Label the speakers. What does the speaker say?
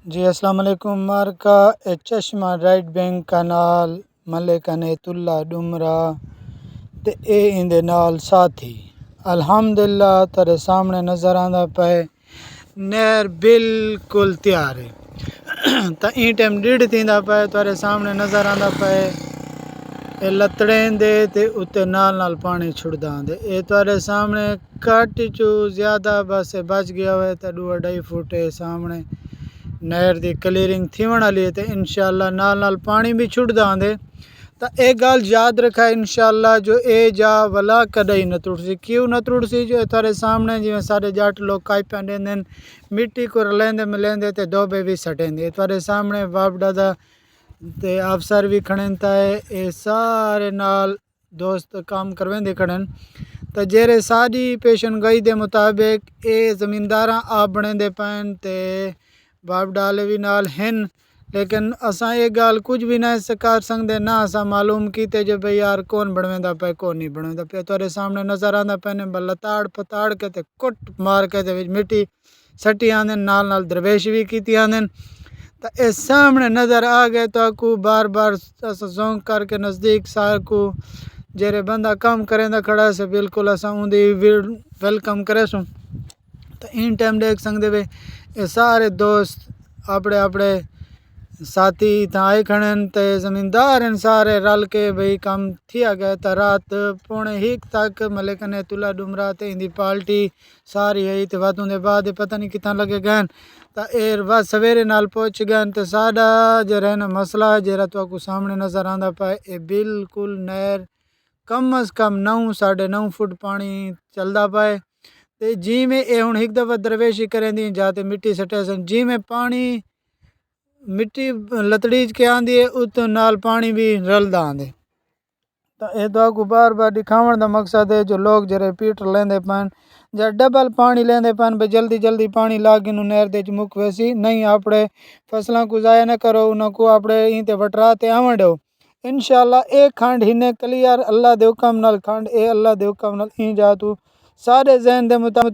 Speaker 1: जी अस्सलाम वालेकुम। मार्का चश्मा राइट बैंक कनाल मलिक अनेतुल्ला डुमरा ते ए इंदे नाल साथी अल्हम्दुलिल्लाह तेरे सामने नज़र आंदा पे नहर बिल्कुल तैयार है। तो ई टाइम डिड थींदा पे तेरे सामने नज़र आंदा पे ए लतड़ें दे ते उत्ते नाल नाल पानी छुड़दा आंदे। ए तेरे सामने घट चू ज़्यादा बस बच गया हुआ तो 2-2.5 फुट सामने नहर की क्लीयरिंग थीवण वाली है। तो इंशाअल्लाह नाल नाल पानी भी छुड़दा आंदे। तो एक गल याद रखा इंशाअल्लाह जो ए जा वला कदई न तुड़सी। क्यों न तुड़सी जो थारे सामने जिवें सारे जट लोग काइपा देंदे मिट्टी को रलेंदे मिलेंदे ते दोबे भी सटेंदे। थारे सामने बाप दादा ते अफसर भी खड़न ताए ए सारे नाल दोस्त काम करवेंदे खड़न। तो जेरे सारी पेशन गई दे मुताबिक ए ज़मींदारा आप बनेंदे पैन ते बाप डाले भी नाल हैं। लेकिन असा ये गाल कुछ भी ना कर सकते ना असा मालूम कीते जो भाई यार कौन बनवेंदा पे कौन नहीं बनवेंदा पे। तेरे सामने नज़र आंदा पैने लताड़ पताड़ के ते कुट मार के ते मिट्टी सटी आंदे नाल नाल दरवेश भी की आंदे। तो ये सामने नज़र आ गए तो आपको बार बार जोंक करके नज़दीक सार को जेरे बंदा काम करेंदा खड़ा से बिल्कुल असा उन्दी वेलकम करे सूँ। तो इन टाइम देख सकते वे ये सारे दोस्त अपने अपने साथी थाए खड़न ते ज़मींदार सारे रल के भाई काम थिया गया। तो रात 1:45 तक मलिक अनेतुल्ला डुमरा ते इंदी पार्टी सारी है तो बातों के बाद पता नहीं कितना लगे गए। तो एर बस सवेरे नाल पहुँच गए तो साडा जो रहना मसला जरा तो आपको सामने नज़र आंदा पाए ये बिल्कुल नहर कम अज़ कम 9-9.5 फुट पानी चलता पाए। तो जी में ये हूँ एक दफ़ा दरवेशी करें दी जाते मिट्टी सटे सन जी में पानी मिट्टी लतड़ीज के आंदी है उत नाल पानी भी रलदा आंदे। तो ये तो आपको बार बार दिखावन का मकसद है जो लोग जरे पीट लेंदे पान या डबल पानी लेंदे पान भाई जल्दी जल्दी पानी लागे नहर दे मुक वैसी नहीं आपड़े फसलों को ज़ाया न करो उनको आपड़े इते वटरा ते आवन दो। इंशाअल्लाह एक खंड हिने क्लियर अल्लाह दे हुक्म नाल खंड ए अल्लाह दे हुक्म नाल ई जा तू सारे जहन दे मुताबिक